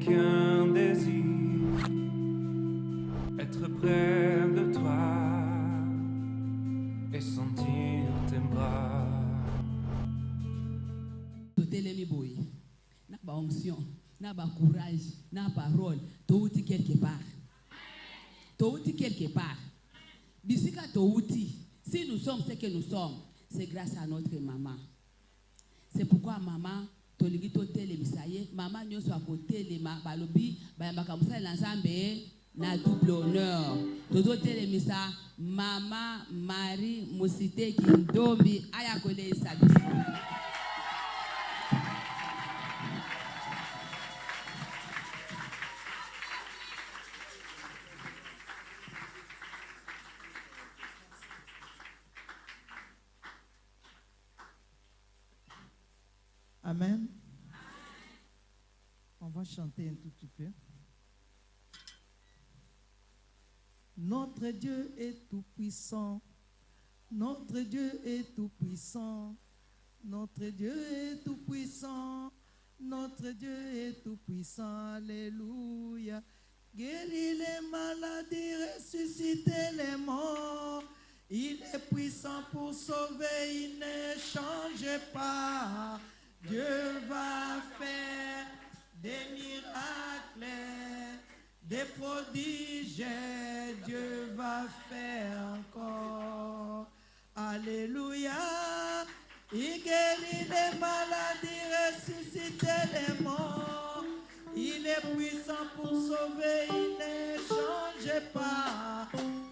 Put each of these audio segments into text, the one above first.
qu'un désir, être près de toi et sentir tes bras. Totelemi boy, n'a pas onction, n'a pas courage, n'a pas parole, touti quelque part. Touti quelque part. Bisika touti, si nous sommes ce que nous sommes, c'est grâce à notre maman. C'est pourquoi maman, toligi totelemi saye, maman nyoso à côté les balobi, bayambaka musala l'ensemble na double honneur. Toto telemi sa, maman Marie Musite Kindombi ayakole sabisi. Amen. On va chanter un tout petit peu. Notre Dieu est tout puissant. Notre Dieu est tout puissant. Notre Dieu est tout puissant. Notre Dieu est tout puissant. Alléluia. Guérir les maladies, ressusciter les morts. Il est puissant pour sauver, il ne change pas. Dieu va faire des miracles, des prodiges, Dieu va faire encore. Alléluia. Il guérit les maladies, ressuscite les morts. Il est puissant pour sauver, il ne change pas.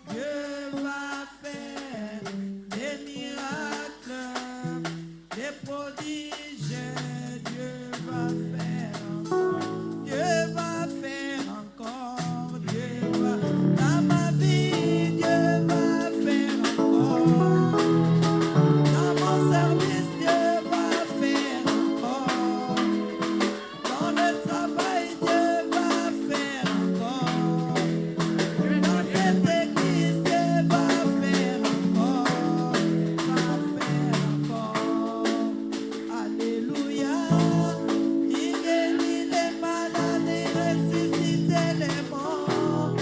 Dieu va faire des miracles, des prodiges. Dieu va faire encore. Dieu va faire encore. Dieu va dans ma vie. Dieu va faire encore. Dans mon service, Dieu va faire encore. Dans le travail, Dieu va faire encore. Dans cette église, Dieu va faire encore. Va faire encore. Alléluia. Il guérit les malades et ressuscite les morts.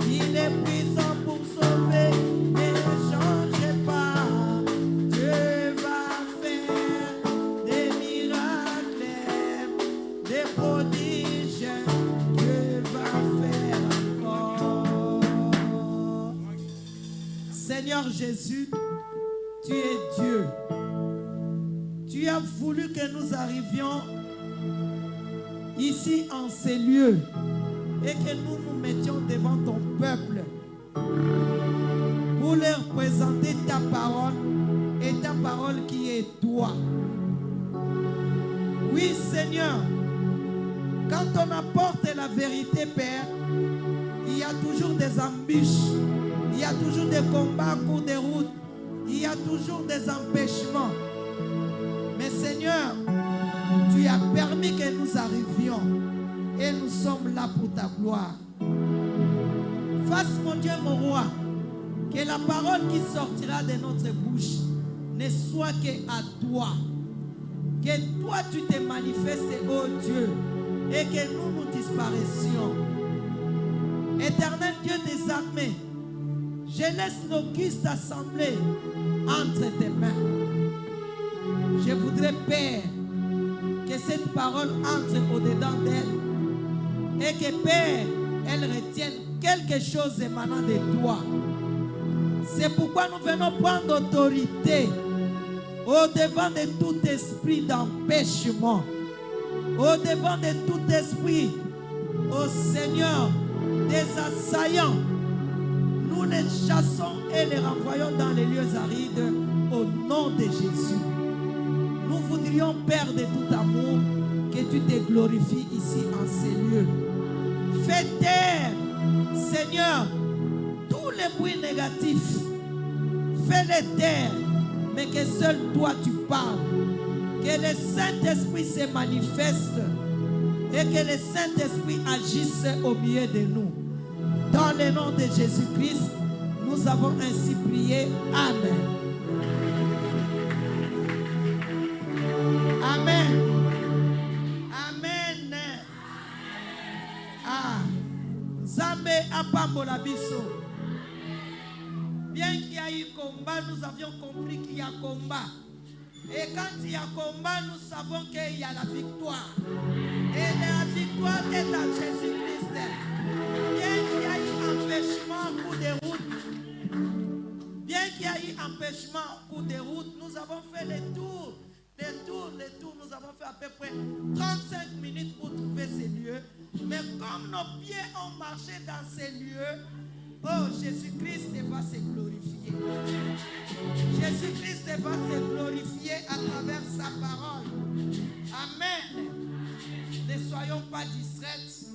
Il est puissant pour sauver, ne change pas. Dieu va faire des miracles, des prodiges. Dieu va faire encore. Seigneur Jésus, tu es Dieu. Tu as voulu que nous arrivions ici en ces lieux et que nous nous mettions devant ton peuple pour leur présenter ta parole et ta parole qui est toi. Oui, Seigneur, quand on apporte la vérité, Père, il y a toujours des embûches, il y a toujours des combats en cours de route, il y a toujours des empêchements. Mais Seigneur, tu as permis que nous arrivions et nous sommes là pour ta gloire. Fasse, mon Dieu, mon roi, que la parole qui sortira de notre bouche ne soit qu'à toi. Que toi tu te manifestes, ô Dieu, et que nous nous disparaissions. Éternel Dieu des armées, je laisse l'auguste assemblée entre tes mains. Je voudrais, Père, que cette parole entre au-dedans d'elle et que, Père, elle retienne quelque chose émanant de toi. C'est pourquoi nous venons prendre autorité au-devant de tout esprit d'empêchement, au-devant de tout esprit, ô Seigneur, des assaillants. Nous les chassons et les renvoyons dans les lieux arides au nom de Jésus. Nous voudrions, Père de tout amour, que tu te glorifies ici en ces lieux. Fais taire, Seigneur, tous les bruits négatifs. Fais-les taire, mais que seul toi tu parles. Que le Saint-Esprit se manifeste et que le Saint-Esprit agisse au milieu de nous. Dans le nom de Jésus-Christ, nous avons ainsi prié. Amen. Amen. Amen. pambola biso. Bien qu'il y a eu combat, nous avions compris qu'il y a combat. Et quand il y a combat, nous savons qu'il y a la victoire. Et la victoire est en Jésus-Christ. Bien qu'il y a eu empêchement en cours de route, nous avons fait les tours, nous avons fait à peu près 35 minutes pour trouver ces lieux. Mais comme nos pieds ont marché dans ces lieux, oh, Jésus-Christ va se glorifier. Jésus-Christ va se glorifier à travers sa parole. Amen. Ne soyons pas distraits.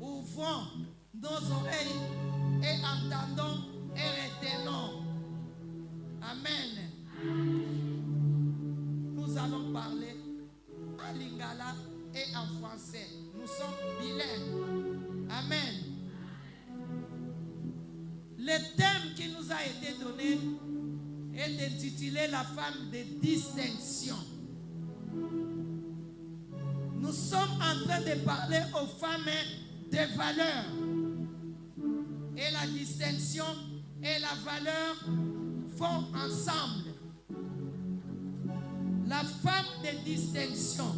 Ouvrons nos oreilles et entendons et retenons. Amen. Nous allons parler en lingala et en français. Nous sommes bilingues. Amen. Le thème qui nous a été donné est intitulé La femme de distinction. Nous sommes en train de parler aux femmes des valeurs. Et la distinction et la valeur vont ensemble. La femme de distinction.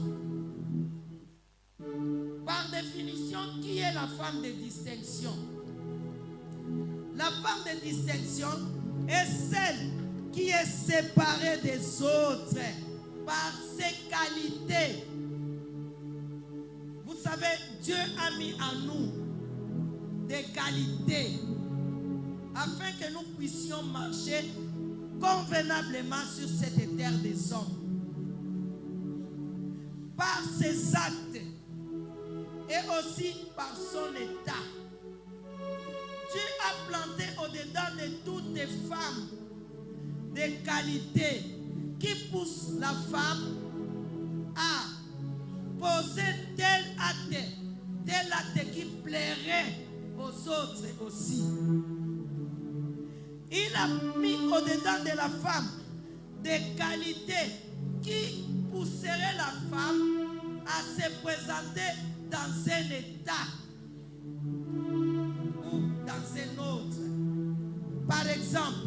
Par définition, qui est la femme de distinction? La femme de distinction est celle qui est séparée des autres par ses qualités. Vous savez, Dieu a mis en nous des qualités afin que nous puissions marcher convenablement sur cette terre des hommes. Par ses actes et aussi par son état. Dieu a planté au-dedans de toutes les femmes des qualités qui poussent la femme à poser tel acte qui plairait aux autres aussi. Il a mis au-dedans de la femme des qualités qui pousseraient la femme à se présenter dans un état ou dans un autre. Par exemple,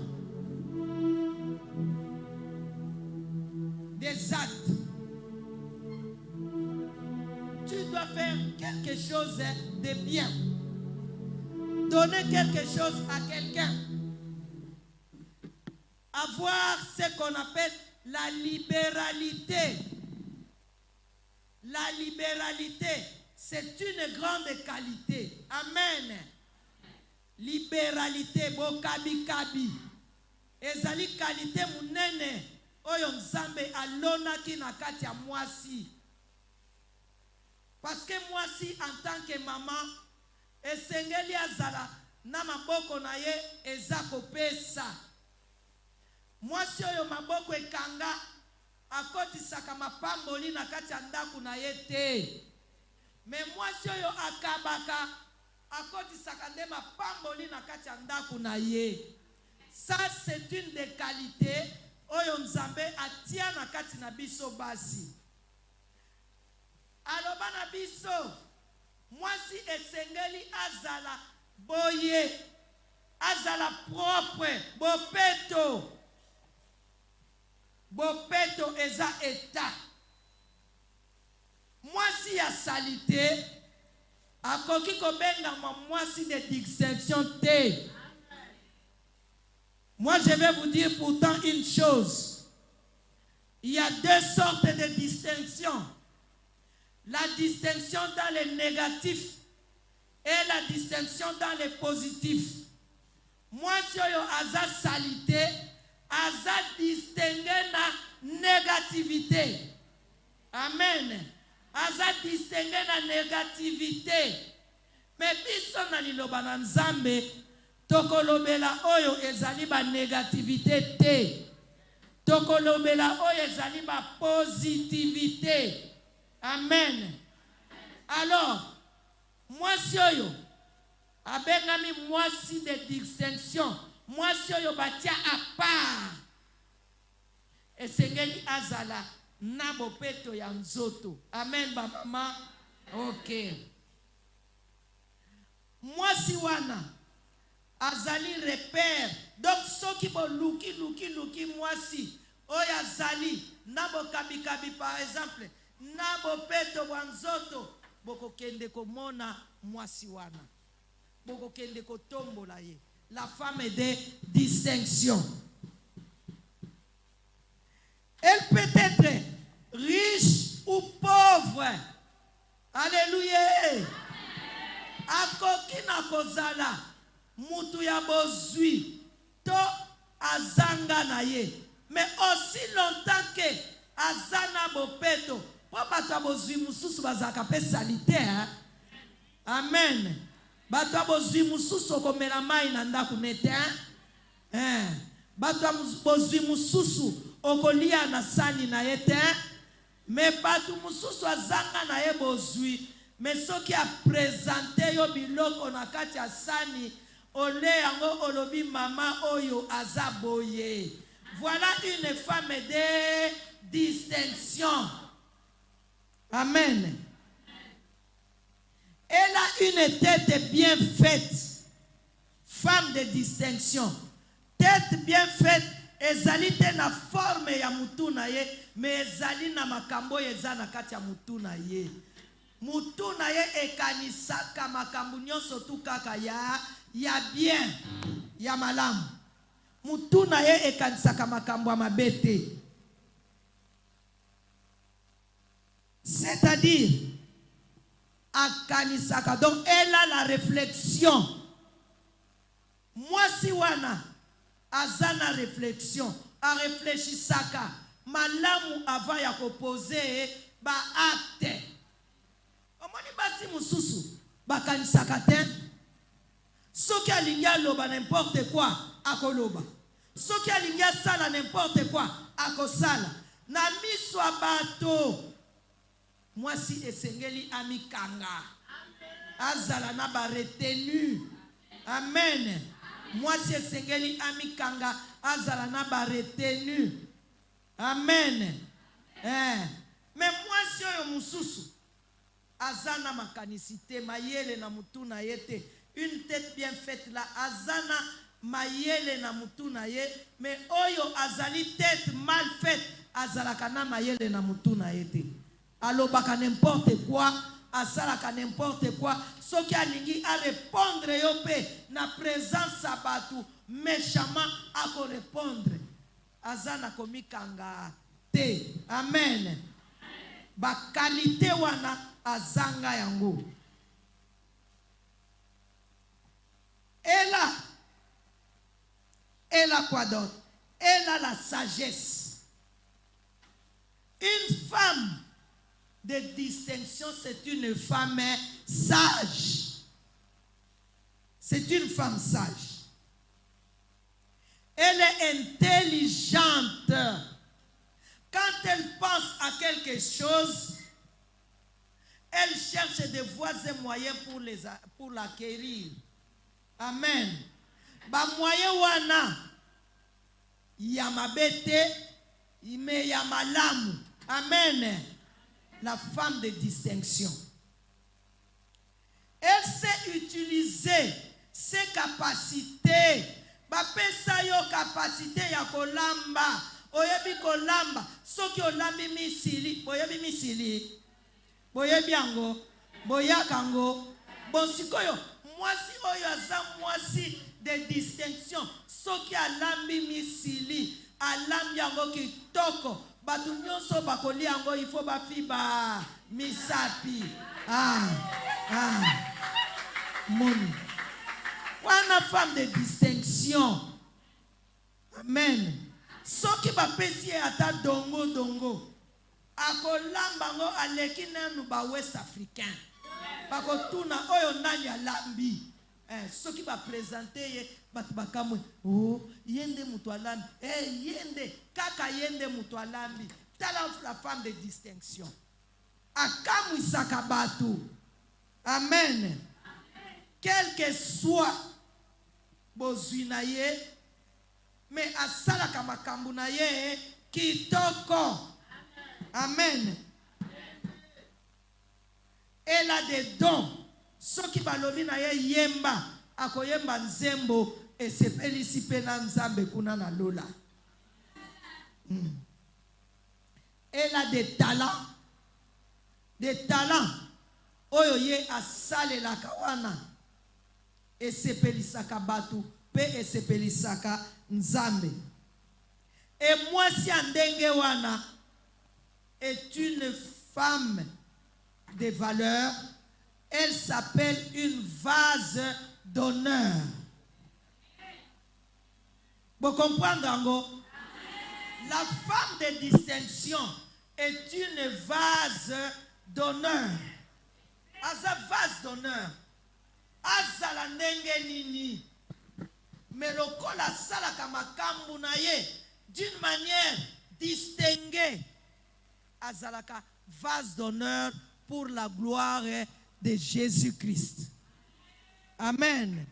des actes. Tu dois faire quelque chose de bien. Donner quelque chose à quelqu'un. Avoir ce qu'on appelle la libéralité. La libéralité, c'est une grande qualité. Amen. Libéralité, bokabi kabi. Ezali qualité munene. Oyo nzambe alonaki na kati ya mwasi. Parce que mwasi en tant que maman, esengeli azala na maboko na ye eza kopesa. Mwasi oyo maboko ekanga akotisaka mapamboli na kati ya ndaku na ye te. Mais mwasi oyo akabaka akotisaka nde mapamboli na kati ya ndaku na ye. Ça c'est une des qualités oyo nzambe atia na kati na biso basi. Aloba na biso mwasi esengeli azala boye, azala propre, bopeto. Bopeto eza état. Mwasi ya salité akoki kobenga mwasi de distinction te. Moi je vais vous dire pourtant une chose. Il y a deux sortes de distinctions. La distinction dans le négatif et la distinction dans le positif. Mwasi oyo aza salité aza distingué na négativité. Amen. Aza distingué na négativité. Mais biso na liloba na nzambe tokolobela oyo ezali ba négativité te. Tokolobela oyo ezali ba positivité. Amen. Alors, mwasi oyo abengami mwasi de distinction. Mwasi oyo batia à part. Esengeli azala na bopeto ya nzoto. Amen, ba mama. Ok. mwasi wana azali repère. Donc soki bo luki mwasi oyo azali na bo kabi par exemple na bo peto wanzoto bokokende komona mwasi wana, bokokende kotombola ye. La femme est de distinction. Elle peut être riche ou pauvre. Alléluia. Akoki na kozala mutu ya bozwi to azanga na ye. Mais aussi longtemps que azana bopeto, po bato bozwi mususu bazaka pe sanitaire. Amen. Bato bozwi mususu komela mai na ndaku nete. Bato bozwi mususu okolia na sani na yete. Mais bato mususu azanga na ye bozwi. Mais soki a présenté yo biloko na kati ya sani, ole yango olobi mama oyo azaboye. Voilà une femme de distinction. Amen. Elle a une tête bien faite. Femme de distinction. Tête bien faite. Ezali te na forme ya mutu na ye, mais ezali na makambo eza na kati ya mutu na ye. Mutu na ye ekanisaka makambo nyonso tu kaka ya bien, ya malamu. Mutu na ye ekanisaka makambo ya mabe te. C'est-à-dire akanisaka. Donc elle a la réflexion. Mwasi wana azana réflexion, a réfléchisaka malamu avant ya koposer ba acte. Omoni basi mususu bakanisaka te. Soki alingi aloba n'importe quoi akoloba. Soki alingi asala n'importe quoi akosala. Na miso ya bato mwasi esengeli amikanga. Azala na ba retenu. Amen. Mwasi esengeli amikanga azala na ba retenu. Amen. Mais mwasi oyo mususu azana makanisite mayele na mutu na yete. Une tête bien faite là azana mayele na mutu na ye, mais oyo azali tête mal faite azalaka na mayele na mutu na yete. Alobaka n'importe quoi, asalaka n'importe quoi. Soki alingi a répondre yo pe na présence à batu méchamment ako répondre. Azana komikanga te. Amen. Ba qualité wana azanga yango. Elle a quoi d'autre? Elle a la sagesse. Une femme de distinction, c'est une femme sage. C'est une femme sage. Elle est intelligente. Quand elle pense à quelque chose, elle cherche des voies et moyens pour l'acquérir. Amen. Ba moyen wana yamabete ime yamalamu. Amen. La femme de distinction. Elle sait utiliser ses capacités. Ba pesa yo capacité ya kolamba. Oyebi kolamba. Soki olambi misili. Boyebi misili. Boyebi yango. Boyakango. Bonsikoyo. Mwasi oyo aza mwasi de distinction. Soki alambi misili. Alambi yango kitoko. Batu nyonso bakoli yango il faut bafiba misapi. Moni. Wana femme de distinction. Amen. Soki bapesi ata dongo. Akolamba ngo aleki nanu ba West Africain. Bakotuna oyo nani alambi. Soki ba présenter ye batu bakamwe. Oh, yende mutu alambi. Yende kaka yende mutu alambi. Tala la femme de distinction. Akamwi sakabatu. Amen. Quel que soit bozwi na ye, mais asala kamakambu na ye kitoko. Amen. Elle a des dons soki balobi na ye yemba akoyemba nzembo esepelisi pe na nzambe kuna na lola. Elle a des talents oyo ye asalelaka wana esepelisaka batu pe esepelisaka nzambe. Et mwasi andenge wana est une femme de valeur. Elle s'appelle une vase d'honneur. Vous comprenez, Ango? La femme de distinction est une vase d'honneur. Aza vase d'honneur. Aza la ndenge nini. Mais le kola salaka makambu na ye d'une manière distinguée. Azalaka vase d'honneur pour la gloire de Jésus-Christ. Amen.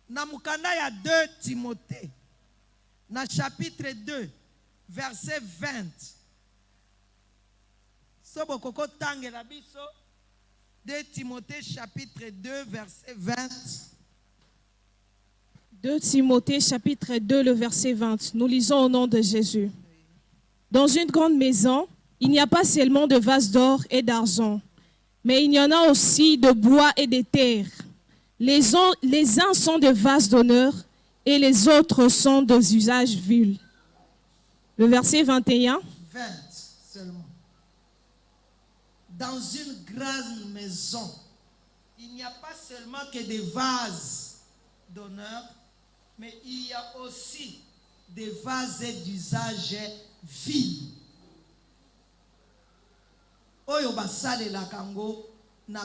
Na mukanda ya 2 Timothée, na chapitre 2, verset 20. Sobo koko tange la biso, 2 Timothée chapitre 2, verset 20. 2 Timothée chapitre 2, le verset 20. Nous lisons au nom de Jésus. Dans une grande maison, il n'y a pas seulement de vases d'or et d'argent, mais il y en a aussi de bois et de terre. Les uns sont des vases d'honneur et les autres sont des usages vils. Le verset 21. 20 seulement. Dans une grande maison, il n'y a pas seulement que des vases d'honneur, mais il y a aussi des vases d'usage vil. Oyo basale la kango na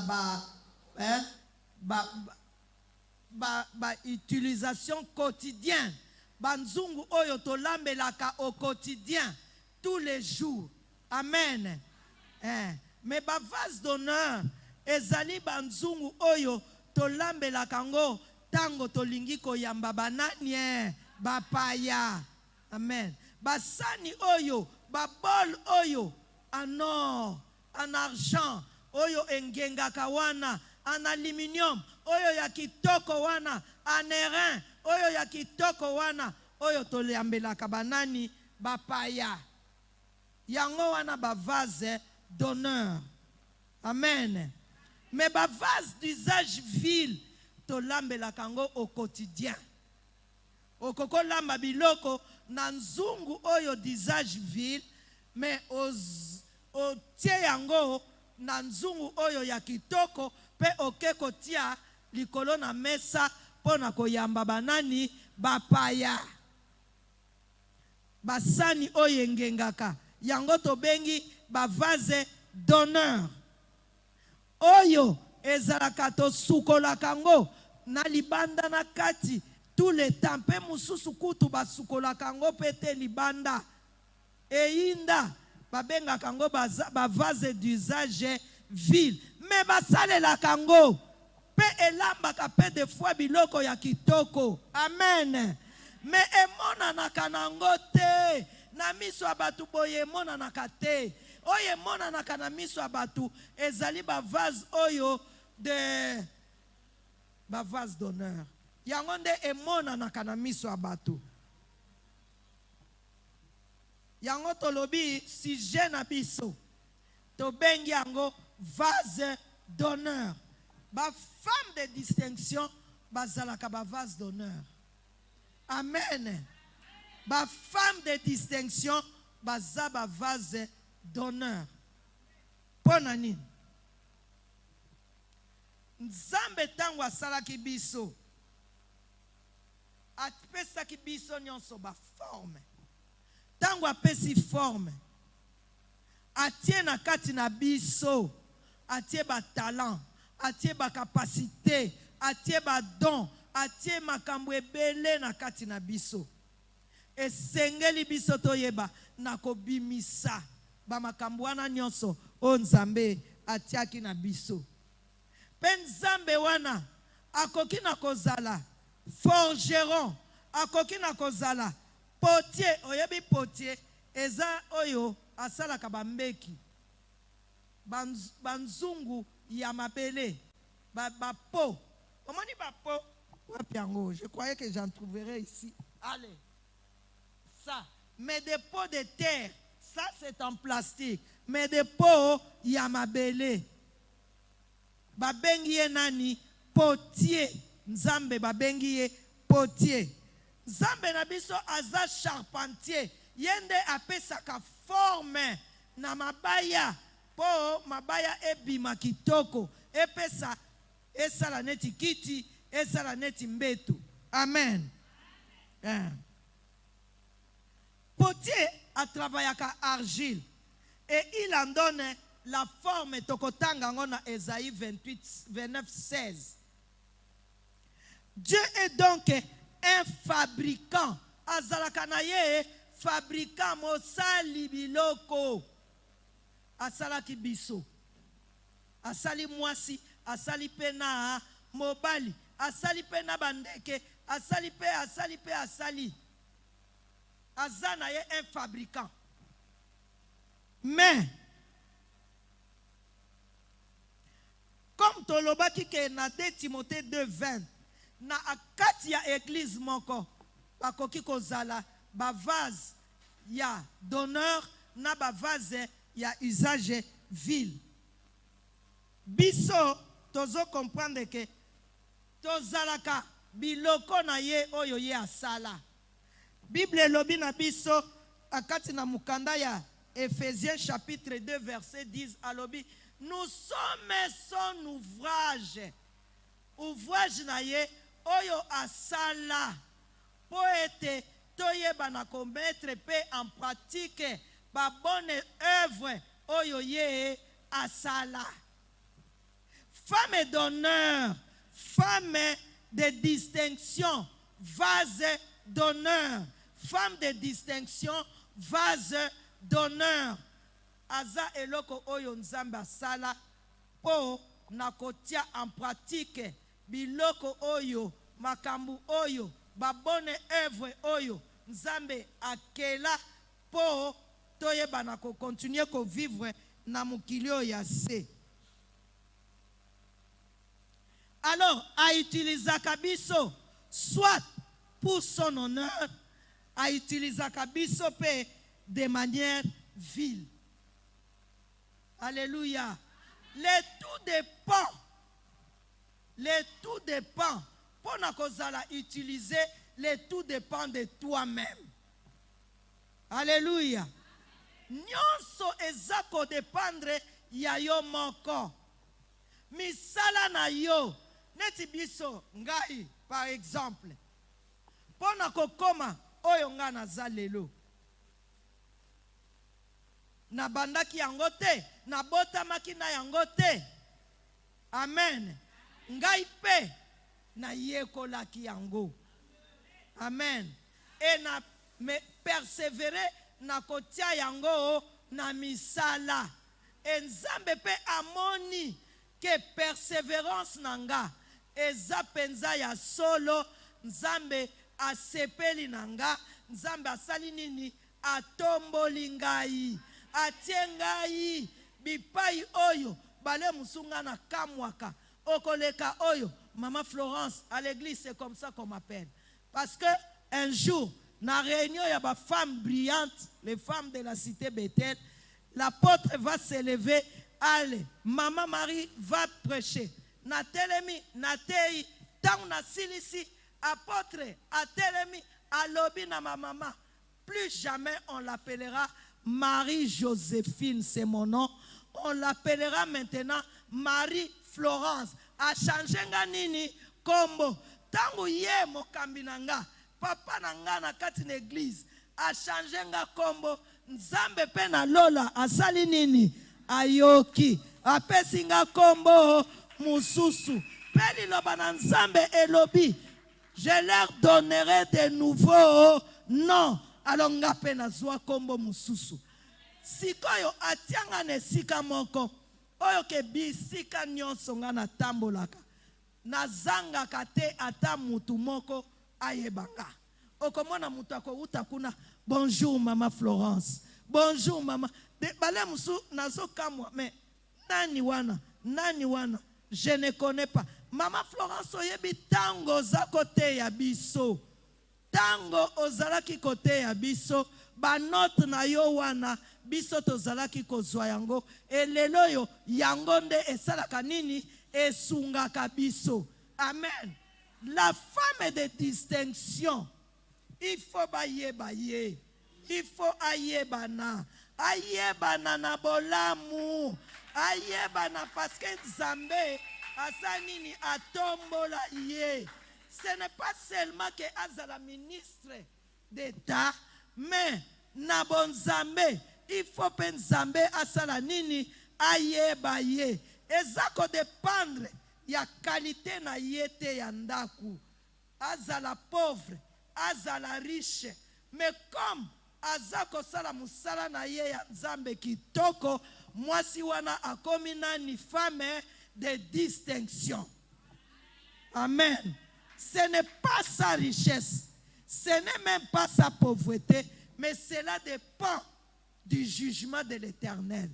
utilisation quotidienne. Banzungu oyo tolambelaka au quotidien, tous les jours. Amen. Mais ba vase d'honneur ezali banzungu oyo tolambelaka kango tango tolingi koyamba banani bapaya. Amen. Basani oyo, babol oyo, en or, en argent, oyo engenga kawana, en aluminium, oyo ya kitoko wana, en airain, oyo ya kitoko wana, oyo toliambela kabanani, bapaya. Yango wana ba vase d'honneur. Amen. Mais ba vase d'usage vil, tolambela kango au quotidien. Okoko lamba biloko na nzungu oyo d'usage vil, mais o tie yango na nzungu oyo ya kitoko pe okeko tia likolo na mesa pona koyamba banani bapaya. Basani oyo engengaka yango tobengi ba vase d'honneur. Oyo ezalaka to sukola kango na libanda na kati tout le temps. Pe mususu kutu basukola kango pete libanda. Einda babenga kango ba vase d'usage vil. Mais basale la kango pe elamba ka pe de fois biloko ya kitoko. Amen. Mais emona na kanango te. Na miso abatu boye emona na kate. Oye emona na kana miso abatu ezali ba vase oyo de ba vase d'honneur. Yango nde emona na kana miso abatu. Yango tolobi si jena biso to bengi yango vase d'honneur. Ba femme de distinction bazalaka ba vase d'honneur. Amen. Ba femme de distinction bazaba vase d'honneur. Ponani. Nzambe tango asalaki biso apesaki biso nyonso ba forme. Tango apesi forme atie na kati na biso, atie ba talent, atie ba capacité, atie ba don, atie makambo ebele na kati na biso. Esengeli biso toyeba na kobimisa ba makambo wana nyonso o Nzambe atiaki na biso. Pe Nzambe wana akoki na kozala forgeron, akoki na kozala potier. Oyebi potier eza oyo asalaka bambeki. banzungu ya mabele po. Omoni po. Je croyais que j'en trouverais ici. Allez. Ça. Mais des pots de terre. Ça, c'est en plastique. Mais des pots, il y a ma belé. Babengiye nani potier. Nzambe babengiye potier. Nzambe na biso aza charpentier. Yende apesaka forme na mabaya. Po mabaya ebima kitoko. Epesa esala neti kiti. Esala neti mbetu. Amen. Potier a travaillé avec argile et il en donne la forme tokotanga ngona Esaïe 29, 16. Dieu est donc un fabricant. Azalakanaye fabricant mosali biloko. Asalaki biso. Asali mwasi, asali pena mobali, asali pena bandeke, asali. Azana est un fabricant. Mais, comme Tolobaki ke na 2 Timothée 2:20, na akati ya église moko, bakoki kozala ba vase ya d'honneur, na ba vase ya usage vil. Biso, tozo comprendre que tozalaka biloko na ye oyo ye asala. Bible lobi na biso akati na mukanda ya Ephésiens chapitre 2 verset 10 alobi nous sommes son ouvrage. Ouvrage na ye oyo asala po ete toyeba na commettre pe en pratique ba bonne œuvre oyo ye asala. Femme d'honneur, femme de distinction, vase d'honneur. Femme de distinction, vase d'honneur. Aza eloko oyo nzamba sala po nakotia en pratique biloko oyo makambu oyo ba bonne œuvre oyo nzambe akela po toyeba na ko continuer ko vivre na mukilio ya se. Alors, à utiliser kabiso soit pour son honneur, à utiliser kabiso de manière vile. Alléluia. Le tout dépend. Le tout dépend. Pour utiliser, le tout dépend de toi-même. Alléluia. Nyonso ezako dépendre ya yo moko. Misala na yo. Neti biso ngai par exemple. Pona kokoma oyo nga naza lelo. Na bandaki yango te, na botamaki na yango te. Amen. Ngai pe na yekolaki yango. Amen. Et na me persévérer na kotia yango na misala. Et nzambe pe amoni que persévérance nanga eza penza ya solo. Nzambe asepeli nanga, nzambe asali nini atomboli ngai, atie ngai bipai oyo bale musunga na kamwaka okoleka oyo. Maman Florence à l'église c'est comme ça qu'on m'appelle parce que un jour na réunion il y a ba femmes brillantes, les femmes de la cité Bethel, l'apôtre va s'élever. Allez, Maman Marie va prêcher. Na telemi, na tei, tant na silisi, apôtre, a telemi, a lobi na ma maman. Plus jamais on l'appellera Marie-Joséphine, c'est mon nom. On l'appellera maintenant Marie-Florence. A changé nga nini, kombo. Tangu ye mokambi nanga, papa nanga na kati l'église. A changé nga kombo. Nzambe pe na lola, asali nini. Ayoki apesinga kombo mususu peli loba na nzambe elobi je leur donnerai de nouveaux noms. Alors nga pe na zwa kombo mususu sikoyo atianga na esika moko oyo ke bisika nyonso nga na tambolaka nazangaka te ata mutu moko ayebanga. Okomona mutu akouta kuna bonjour Maman Florence, bonjour maman. De balé musu nazo kamwa mais Nani wana, je ne connais pas. Maman Florence oyebi tango za kote ya biso. Tango ozalaki kote ya biso, banote na yo wana, biso tozalaki kozwa yango, elelo yo, yango nde esalaka nini, esungaka biso. Amen. La femme de distinction, il faut baye. Il faut ayebana. Ayebana na bolamu. Ayebana parce que Nzambe asanini atombola ye. Ce n'est pas seulement que Azala ministre d'État, mais na bon Nzambe, il faut que Nzambe asala nini ayeba ye. Ezako dépendre ya qualité na yete ya ndaku. Azala pauvre, azala riche, mais comme azako sala musala na ye ya Nzambe kitoko, mwasi wana akomi nani femme de distinction. Amen. Ce n'est pas sa richesse, ce n'est même pas sa pauvreté, mais cela dépend du jugement de l'Éternel.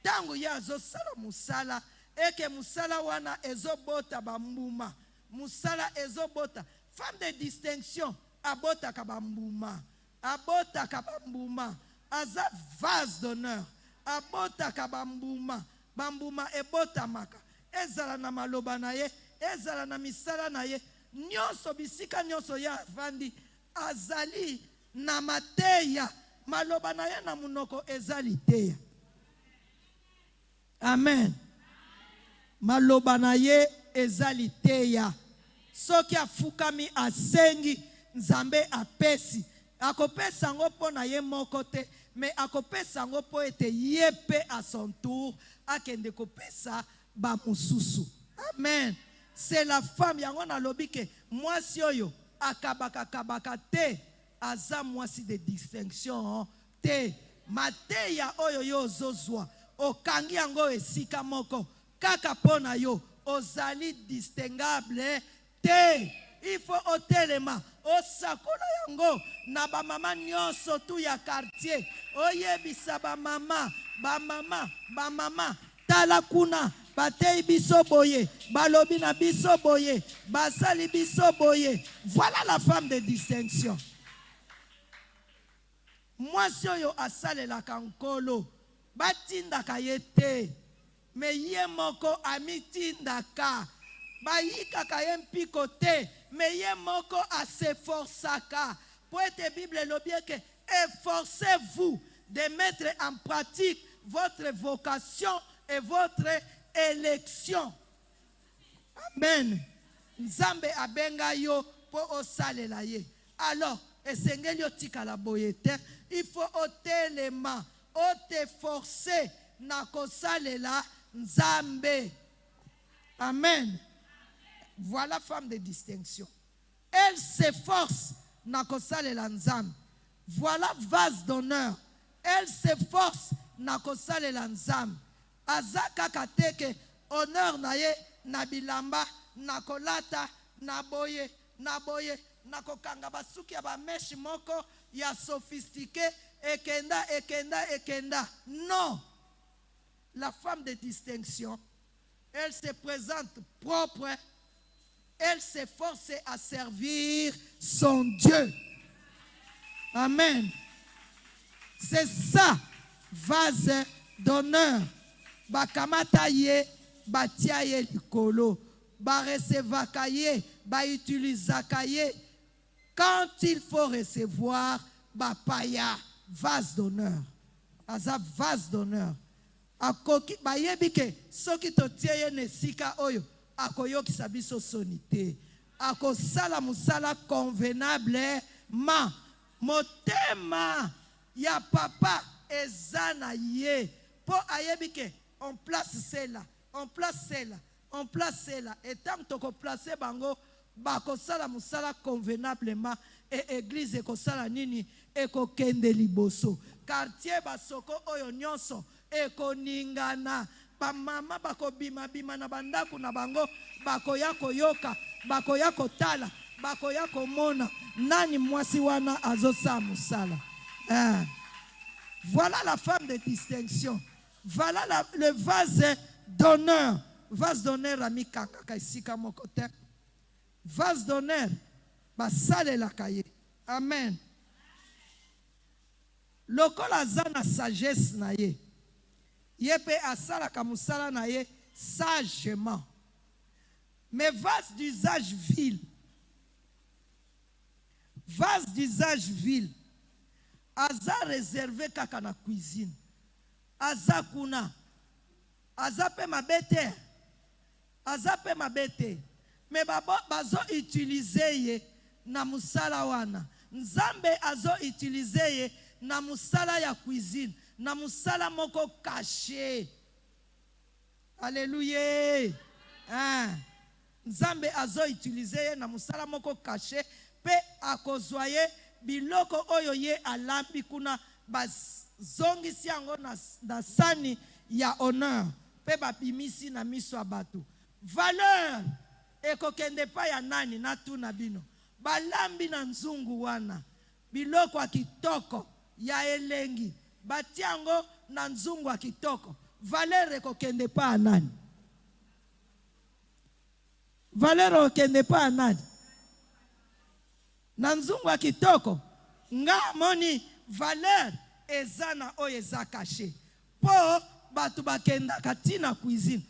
Tango ya zo sala musala, eke musala wana ezobota bambuma, musala ezobota, femme de distinction, abota kabambuma, abota kabambuma, aza vase d'honneur, abota kabambuma, bambuma ebota maka, ezala na maloba na ye, ezala na misala na ye, nyonso bisika nyonso ya vandi, azali na mateya, maloba na ye na munoko ezali teya. Amen. Maloba na ye ezali teya. Soki afukami asengi, Nzambe apesi. Akopesa ngo po na ye moko te, mais akopesa ngo po ete ye pe à son tour akende kopesa ba mususu. Amen. C'est la femme yango na lobi ke mwasi oyo akabaka te, aza mwasi de distinction te. Mateya oyo yo zozwa okangi yango esika moko kaka pona yo ozali distinguable te. Il faut otelema osakola yango na ba mama nyonso tu ya quartier, oyebisa ba mama tala kuna batei biso boye, balobi na biso boye, basali biso boye. Voilà la femme de distinction. Mwasi oyo asalelaka nkolo batindaka ye te, me ye moko amitindaka. Bayikaka ye mpiko te, me ye moko aseforsaka. Poète Bible lobie que efforcez-vous de mettre en pratique votre vocation et votre élection. Amen. Nzambe abenga yo po osalela ye. Alors, esengeli otika la boyete, il faut otelema, oteforcer na kosalela Nzambe. Amen. Voilà femme de distinction. Elle s'efforce na kosalela Nzambe. Voilà vase d'honneur. Elle s'efforce na kosalela Nzambe. Azaka kateke honneur na ye na bilamba, na kolata, na boye, na kokanga basuki ya ba meshi moko ya sophistiqué, ekenda. Non. La femme de distinction, elle se présente propre, elle s'efforce à servir son Dieu. Amen. C'est ça, vase d'honneur. Bakamata ye, batia ye likolo, ba recevaka ye, ba utilisaka ye. Quand il faut recevoir, ba paya, vase d'honneur. Aza vase d'honneur. Akoki ba yebike, soki totie ye nesika oyo, akoyokisa biso sonite. Akosala musala convenable ma motema ya papa ezana ye. Po ayebike, on place cela, on place cela. Et tant que tu place bango, bakosala musala convenablement et église ekosala nini ekokende liboso. Quartier basoko oyo nyonso ekoningana. Ba mama bakobima na bandaku na bango, bakoya koyoka, bakoya kotala, bakoya komona nani mwasi wana azosa musala. Voilà la femme de distinction. Voilà le vase d'honneur. Vase d'honneur, ami Kakaka, ici, à mon côté. Vase d'honneur, basale la kaye. Amen. Lokola zana sagesse na ye. Yepe asala kamusala na ye sagement. Mais vase d'usage vil. Vase d'usage vil. Aza réservé kaka na cuisine. Aza kuna. Aza pe mabete. Aza pe mabete. Mais bazo utiliser ye na musala wana. Nzambe azo utiliser ye na musala ya cuisine. Na musala moko caché. Alléluia. Nzambe azo utiliser ye na musala moko caché. Pe akozwaye biloko oyo ye alambi kuna bazongisi yango na sani ya honneur. Pe bapimisi na miso abatu. Valeur ekokende pa ya nani na tuna bino. Balambi na nzungu wana. Biloko ya kitoko ya elengi. Batiango na nzungu ya kitoko. Valeur ekokende pa ya nani. Valeur ekokende pa ya nani. Na nzungu ya kitoko. Nga moni valeur ezana oyo eza caché. Po batu bakenda katina cuisine.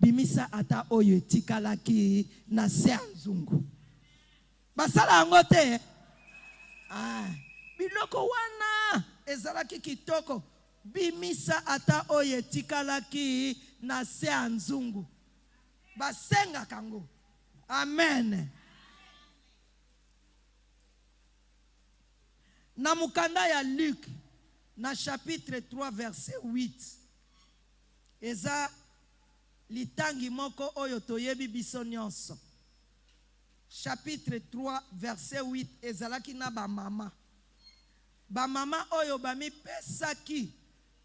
Bimisa ata oyo etikalaki na se ya nzungu. Basala yango te. Biloko wana ezalaki kitoko. Bimisa ata oyo etikalaki na se ya nzungu. Basenga kango. Amen. Na mukanda ya Luc, na chapitre 3 verset 8. Eza litangi moko oyo toyebi biso nyonso. Chapitre 3 verset 8 ezalaki na ba mama. Ba mama oyo bami pesaki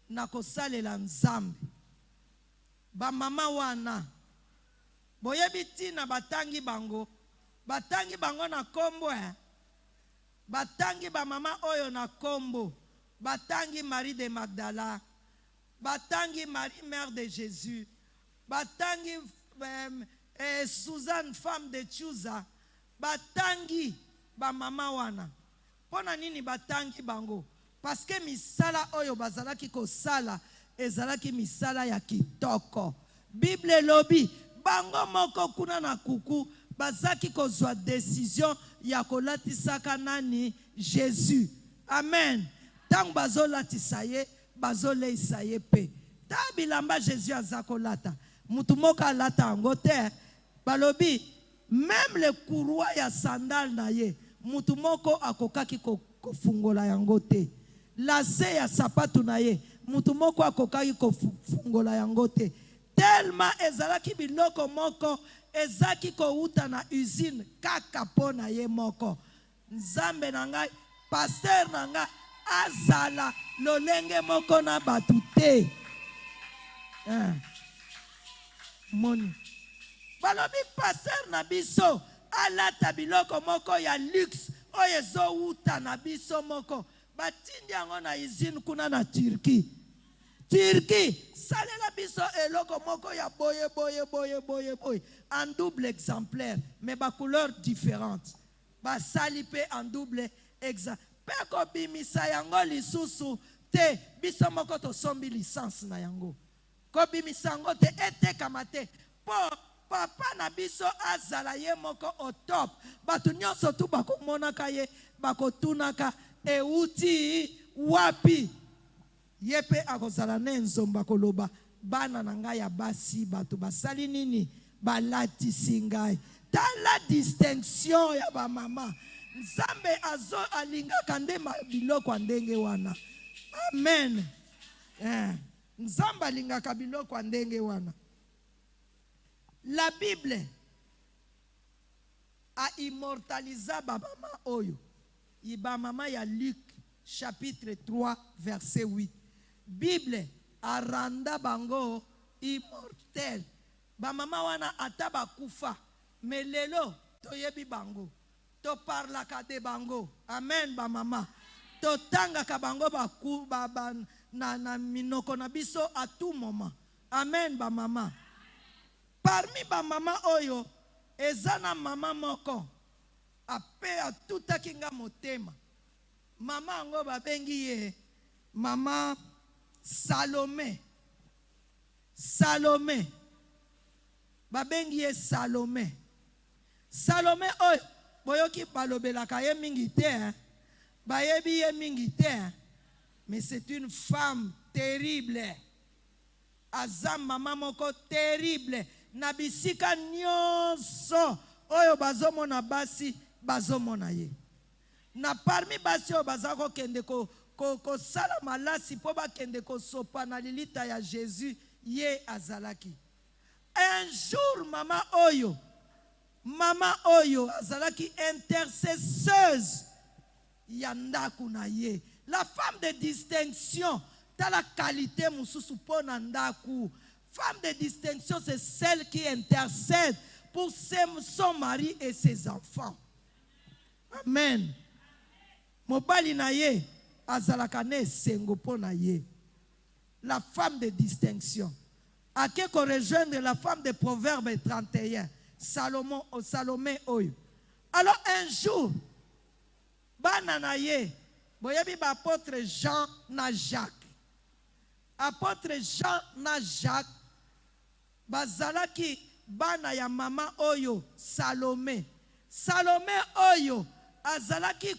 na kosalela Nzambe. Ba mama wana boyebi tina batangi bango. Batangi bango na kombo Batangi ba mama oyo na kombo. Batangi Marie de Magdala. Batangi Marie mère de Jésus. Batangi Suzanne femme de Chuza. Batangi ba mama wana. Pona nini batangi bango? Parce que misala oyo bazalaki kosala ezalaki misala ya kitoko. Bible lobi bango moko kuna na kuku bazaki kozwa décision ya kolatisaka nani Jésus. Amen. Tango bazolatisa ye bazoleisa ye pe. Ta bilamba Jésus azakolata. Mutu moko alata yango te. Balobi même le courroie ya sandal na ye mutu moko akokaki kofungola yango te. Lase ya sapatu na ye mutu moko akokaki kofungola yango te. Tellement ezalaki biloko moko ezaki kouta na usine kaka pona ye moko. Nzambe na ngai, pasteur na ngai azala lolenge moko na batu te. Moni. Balobi pasteur na biso alata biloko moko ya luxe oyo ezo uta na biso moko. Batindi yango na usine kuna na Turquie. Turquie, salela biso eloko moko ya boye. En double exemplaire, mais ba couleur différente. Ba sali pe en double exemplaire. Peko bimisa yango lisusu te, biso moko to sombi licence na yango. Ko bimisa yango te ete kamate. Po papa na biso azala ye moko au top. Batu nyonso tu bako monaka ye, bako tunaka euti wapi. Yepe akozala ne nzomba koloba bana na ngai ya basi batu basali nini balatisi ngai. Tala distinction ya ba mama. Nzambe azo alingaka nde biloko ndenge wana. Amen. Nzambe alingaka biloko ndenge wana. La Bible a immortalisé ba mama oyo. Iba mama ya Luc chapitre 3 verset 8. Bible a randa bango immortel. Ba mama wana ataba kufa. Melelo toyebi bango. To parla ka de bango. Amen ba mama. To tanga ka bango na minoko na biso à tout moment. Amen, ba mama. Parmi ba mama oyo, ezana mama moko. Ape a tout akinga motema. Mama ango babengi ye. Mama Salome. Salome. Babengi ye Salome. Salome oyo. Boyoki balobelaka ye mingi te. Bayebi ye mingi te. Mais c'est une femme terrible. Azam mama moko terrible. Nabisika nyonso. Oyo bazomona basi, bazomona ye. Na parmi basi oyo bazako kende ko sala malasi po ba kende ko sopa na lilita ya Jésus, ye azalaki. Un jour mama oyo azalaki intercesseuse ya ndaku na ye. La femme de distinction, t'as la qualité mususu po na ndaku. Femme de distinction, c'est celle qui intercède pour son mari et ses enfants. Amen. Mobali na ye azalaka ne sengo po na ye. La femme de distinction. A qui qu'on rejoindre la femme de Proverbe 31. Salomé oyo. Alors un jour, banana ye, boyebi ba apôtre Jean na Jacques. Apôtre Jean na Jacques, bazalaki bana ya mama oyo Salomé. Salomé oyo azalaki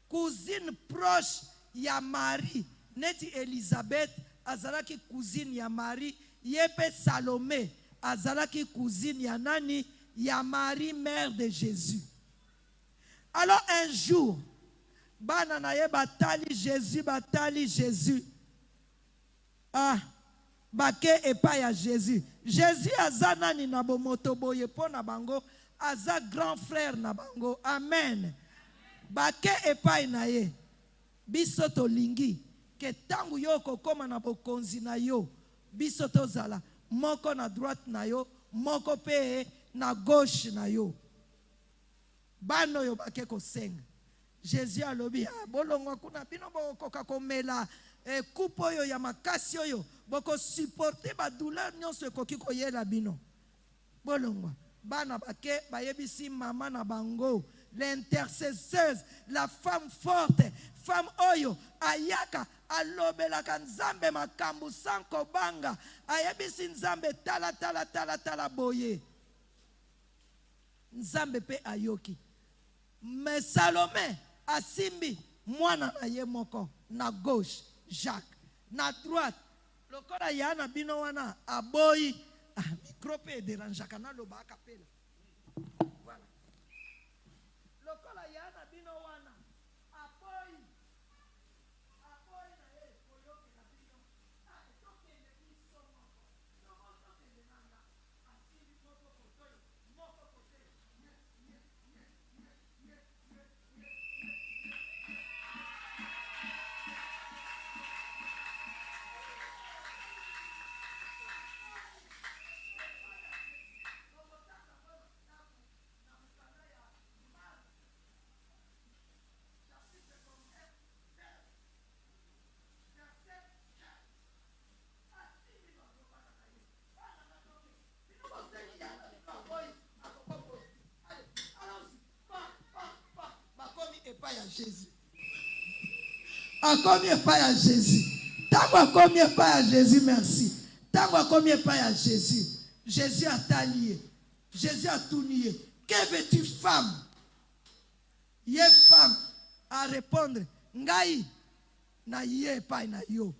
cousine proche ya Marie. Neti Elisabeth azalaki cousine ya Marie. Yepe Salomé azalaki cousine ya nani? Ya Marie, mère de Jésus. Alors un jour, bana na ye batali Jésus. Ah, bake epa ya Jésus. Jésus aza nani na bomoto boye po na bango, aza grand frère na bango. Amen. Bake epa na ye. Biso tolingi ke tangu yo kokoma na bokonzi na yo, biso tozala moko na droite na yo, moko pe na gauche na yo. Bano yo bake kosenga. Jésus alobi, bolongo kuna bino bokoka komela kupo yo ya makasi yo, boko supporter ba douleur nyonso ekoki koyela bino. Bolongo bana bake bayebisi mama na bango, l'intercesseuse, la femme forte, femme oyo ayaka alobelaka nzambe makambu sanko banga, ayebisi nzambe tala boye. Nzambe pe ayoki. Mais Salomé asimbi mwana na ye moko na gauche Jacques, na droite lokola yana bino wana aboyi micrope deranjaka na loba akapela. Voilà. Lokola yana bino wana aboyi na ye koyoki na bino tokende biso moko tokende nanga asimbi moko kotoyo moko kotoyo. Jésus. A combien pas à Jésus? T'as combien pas à Jésus, merci. T'as combien pas à Jésus? Jésus a t'allié. Jésus a tout nié. Que veux-tu, femme? Yé femme à répondre. Ngai na yé pas na yo.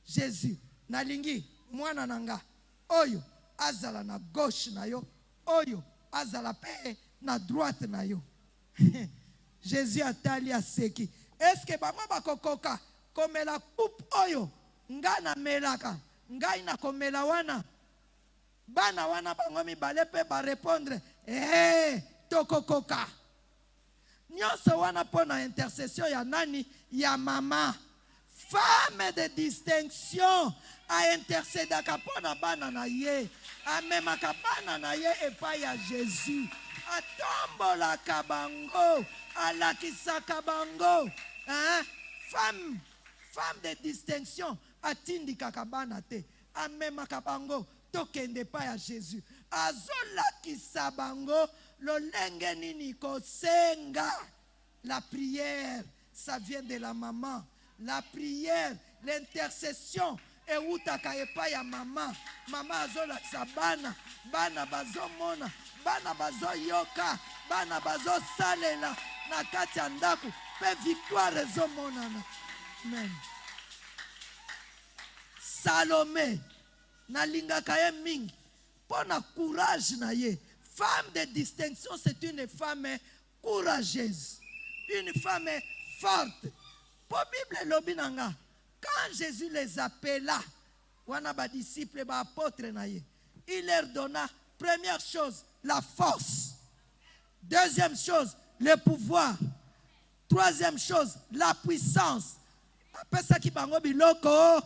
Jésus na lingi mwana nanga. Oyo azala na gauche na yo. Oyo azala pe na droite na yo. Jésus a tali a seki. Est-ce que bango bakokoka komela poup oyo nga na melaka ngai na komela wana bana wana bango mibale pe ba répondre tokokoka nyonso wana pona intercession ya nani? Ya mama. Femme de distinction a intercédaka pona bana na ye, amemaka bana na ye epai ya Jésus, atombolaka bango, alakisaka bango. Femme de distinction. Atindikaka bana te. Amemaka bango. Tokende pa ya Jésus. Azolakisa bango. Lolenge nini kosenga. La prière, ça vient de la maman. La prière, l'intercession. Et utaka epa ya maman. Maman azolakisa bana. Bana bazomona. Bana bazo yoka. Bana bazo salela. Na kati ya ndako. Pe victoire ezomonana. Amen. Salomé. Na lingaka ye mingi. Pona courage na ye. Femme de distinction, c'est une femme courageuse. Une femme forte. Pour Bible lobinanga. Quand Jésus les appela, wana ba disciples, ba apôtres na ye, il leur donna, première chose, la force. Deuxième chose, le pouvoir. Troisième chose, la puissance. Après ça qui bango biloko.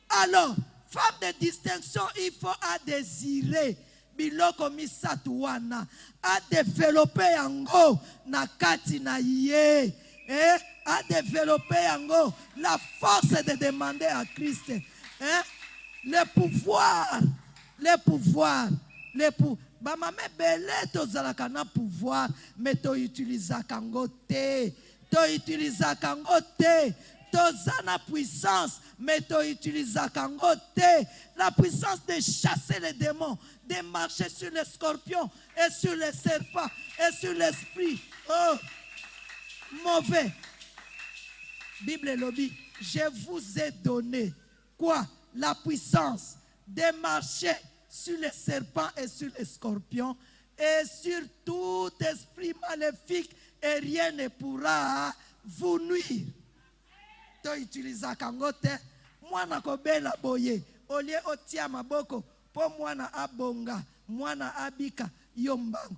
Alors, femme de distinction, il faut à désirer biloko misatu wana, à développer yango na kati na ye, à développer yango la force de demander à Christ, le pouvoir, ba mame belé tozalaka na pouvoir, mais to utiliser kango te, tozana puissance, mais tu utilises la puissance de chasser les démons, de marcher sur les scorpions et sur les serpents et sur l'esprit. Oh, mauvais. Bible lobby, je vous ai donné quoi? La puissance de marcher sur les serpents et sur les scorpions et sur tout esprit maléfique, et rien ne pourra vous nuire. To utiliza kangote mwana kobela boye olie otia maboko po mwana abonga mwana abika yombango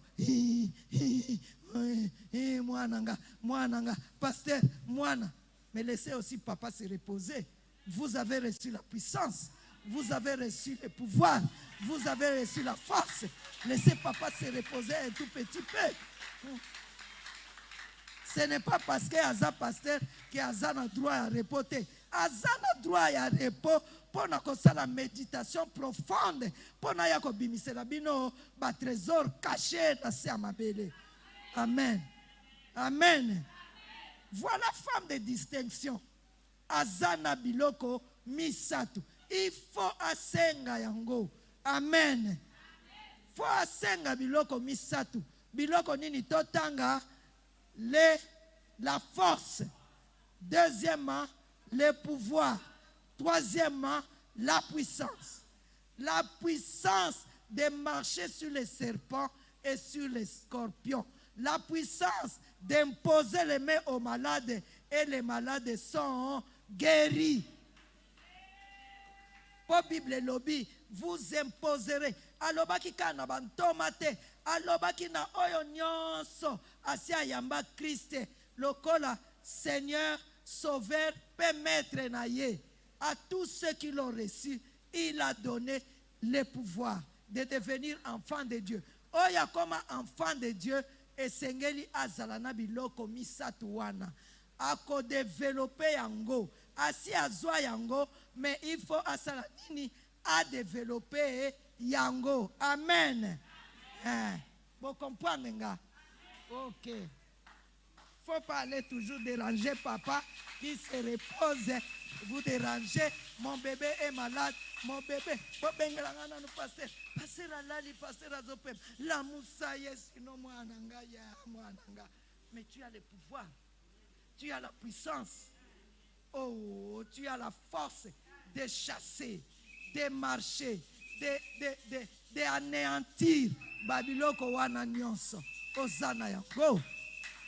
mwana pasteur mwana, mais laissez aussi papa se reposer. Vous avez reçu la puissance, vous avez reçu le pouvoir, vous avez reçu la force. Laissez papa se reposer un tout petit peu. Ce n'est pas parce que Aza pasteur que Aza a droit à reposer. Aza a droit à repos pour la méditation profonde, pour na trésor caché dans sa mabele. Amen. Amen. Voilà femme de distinction. Aza na biloko misatu. Il faut asenga yango. Amen. Il faut asenga biloko misatu. Biloko nini totanga. La force. Deuxièmement, le pouvoir. Troisièmement, la puissance. La puissance de marcher sur les serpents et sur les scorpions. La puissance d'imposer les mains aux malades et les malades sont guéris. Pour Bible lobby, vous imposerez. Alobaki kana bantomate. Alobaki na oyo nyonso asia yamba Christ lokola Seigneur, Sauveur, Maître na ye. À tous ceux qui l'ont reçu, il a donné le pouvoir de devenir enfant de Dieu. Oya comme enfant de Dieu, et sengeli azalana biloko misatu wana. Ako développer yango, asi azwa yango, mais il faut asala nini à développer yango. Amen. Vous comprenez, nga? Ok. Faut pas aller toujours déranger papa qui se repose. Vous dérangez, mon bébé est malade, mon bébé. Pasteur, pasteur alali, pasteur azopem. La moussa yes, sinon moi ananga ya moi ananga. Mais tu as le pouvoir, tu as la puissance. Oh, tu as la force de chasser, de marcher, de anéantir. Babiloko wana nyonso. Osana yango.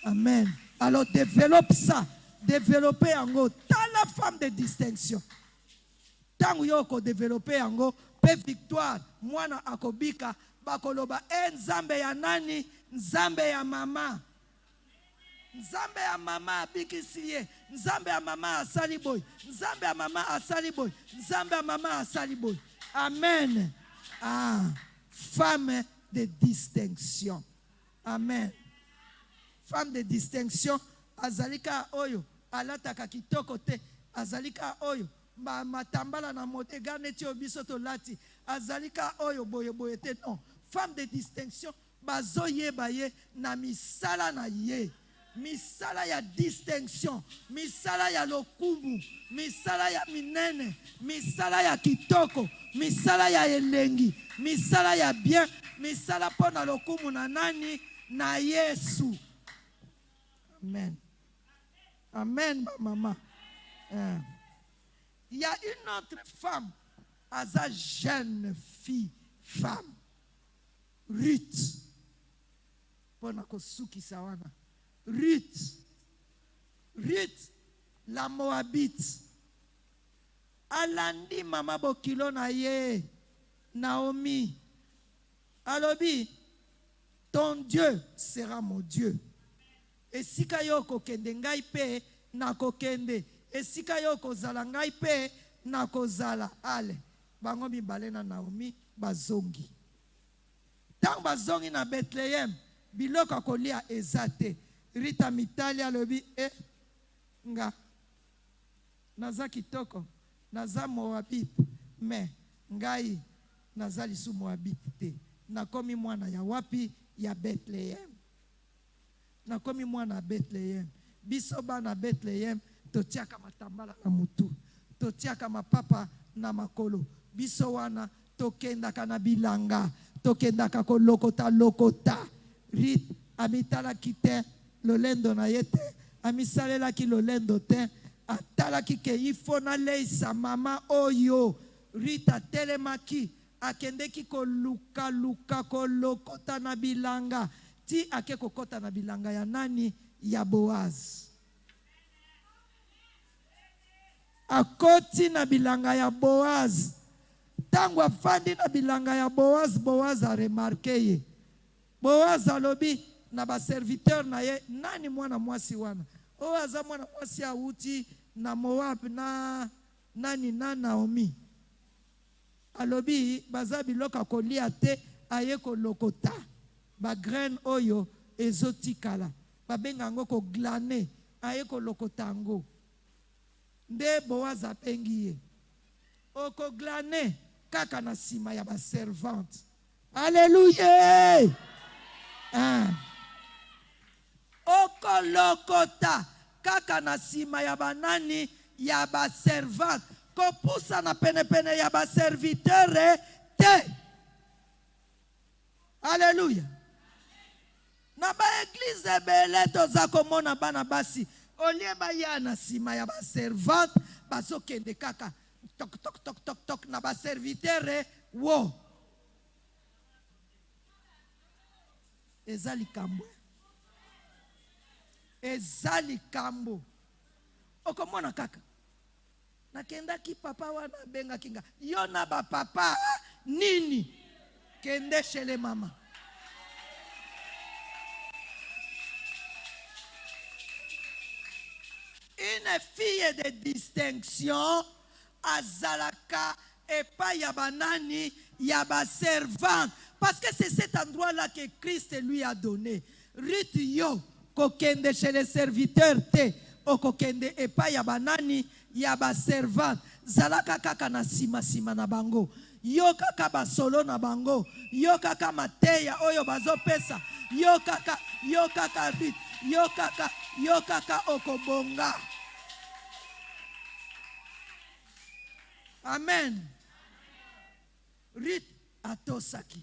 Amen. Alors développe ça. Développer yango. T'as la femme de distinction. Tangu yoko développer yango. Pe victoire. Mwana akobika. Bakoloba. Nzambe ya nani? Nzambe ya mama. Nzambe ya mama abikisiye. Nzambe ya mama asali boy. Nzambe ya mama asali boy. Nzambe ya mama asali boy. Amen. Ah. Femme de distinction. Amen. Femme de distinction. Azalika oyo. alataka kitoko te azalika oyo matambala na motega neti obiso to lati azalika oyo boye boye te non femme de distinction bazoyeba ye na misala na ye misala ya distinction misala ya lokumu misala ya minene misala ya kitoko misala ya elengi misala ya bien misala pona lokumu na nani na Yesu. Amen. Amen, maman. Il y a une autre femme, sa jeune fille, femme, Ruth. Pona kosuki sawana. Ruth, la Moabite. Alandi mama bokilo na ye, Naomi. Alobi, ton Dieu sera mon Dieu. Esika yo kokende ngai pe na kokende. Esika yo kozala ngai pe na kozala. Ale, bango mibale na Naomi bazongi. Tang bazongi na Bethlehem, biloko kolia ezate. Rita mitali alobi nga naza kitoko naza Moabite me ngai naza lisu Moabite te nakomi mwana ya wapi ya Bethlehem nakomi mwana Bethlehem biso bana Bethlehem totiaka matambala na mutu totiaka mapapa na makolo biso wana tokendaka na bilanga tokendaka kolokota Rit amitala kite lolendo na yete amisalela ki lolendo te atala ki ke ifo na leisa mama oyo Rita telemaki akendeki koluka kolokota na bilanga ti ake kokota na bilanga ya nani ya Boaz akoti na bilanga ya Boaz tangu afandi na bilanga ya Boaz a remarke ye Boaz alobi na ba serviteur na ye nani mwana mwasi wana o aza mwana mwasi auti na Moab na nani na Naomi alobi baza biloko kolia te aye kolokota ba graine oyo ezotikala babenga ngo ko glaner aye kolokota ngo nde Boaz apengi ye oko glaner kaka na sima ya ba servante. Alléluia. Okolokota kaka na sima ya banani ya ba servante kopusa na pene ya ba serviteur te. Alléluia. Na ba église bele toza komona bana basi olie ba ya na sima ya ba servante bazokende kaka tok na ba serviteur wo ezali kambo okomona kaka nakendaki papa wana benga kinga yo na ba papa nini kende chez les mamas. Une fille de distinction azalaka epa ya banani ya ba servante parce que c'est cet endroit là que Christ lui a donné. Ruth yo kokende chez les serviteurs te okokende epa ya banani ya ba servante zalaka kaka na sima na bango yo kaka basolo na bango yo kaka mateya oyo bazopesa yo kaka Ruth yo kaka okobonga. Amen. Ruth atosaki.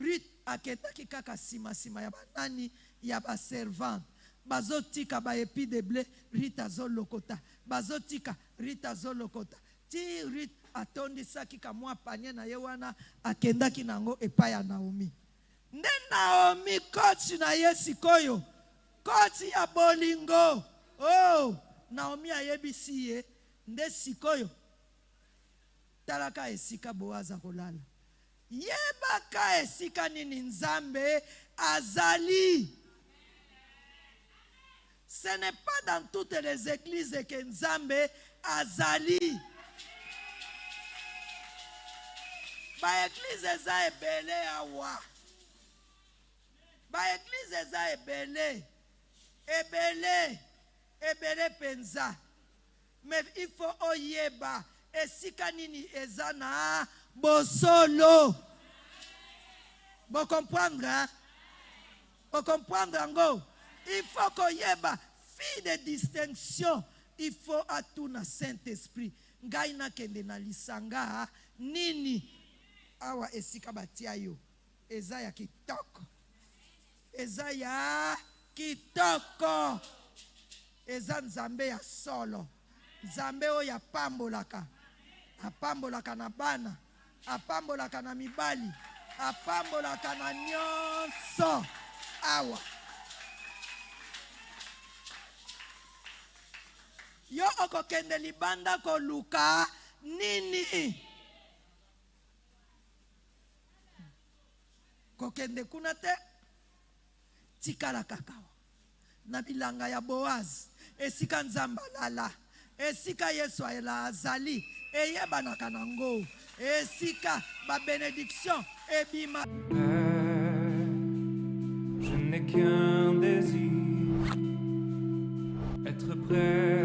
Ruth akendaki kaka sima ya banani ya ba servante. Bazotika ba epi de blé Ruth azolokota. Bazotika Ruth azolokota. Ti Ruth atondisaki ka mwa panye na ye wana akendaki nango epai ya Naomi. Nde Naomi coach na ye sikoyo. Coach ya bolingo. Oh, Naomi ayebisi ye nde sikoyo. Talaka esika Boaz kolala. Yebaka esika nini Nzambe azali. Ce n'est pas dans toutes les églises que Nzambe azali. Ba église za ebele awa. Ba église za ebele. ebele penza. Mais il faut oyeba esika nini ezana bosolo. Vous comprendre? Vous comprendre ngo? Il faut koyeba fille de distinction. Il faut atuna Saint-Esprit. Ngai na kende na lisanga nini awa esika batia yo. Eza ya kitoko. Eza ya kitoko. Eza nzambe ya solo. Nzambe o ya pambolaka. Apambolaka na bana. Apambolaka na mibali. Apambolaka na nyonso. Awa. Yo okokende libanda koluka nini? Kokende kuna te tikala kakao na bilanga ya Boaz esika nzamba lala esika Yesu azali eyebanaka nango esika ba bénédiction ebima. Père, je n'ai qu'un désir, être près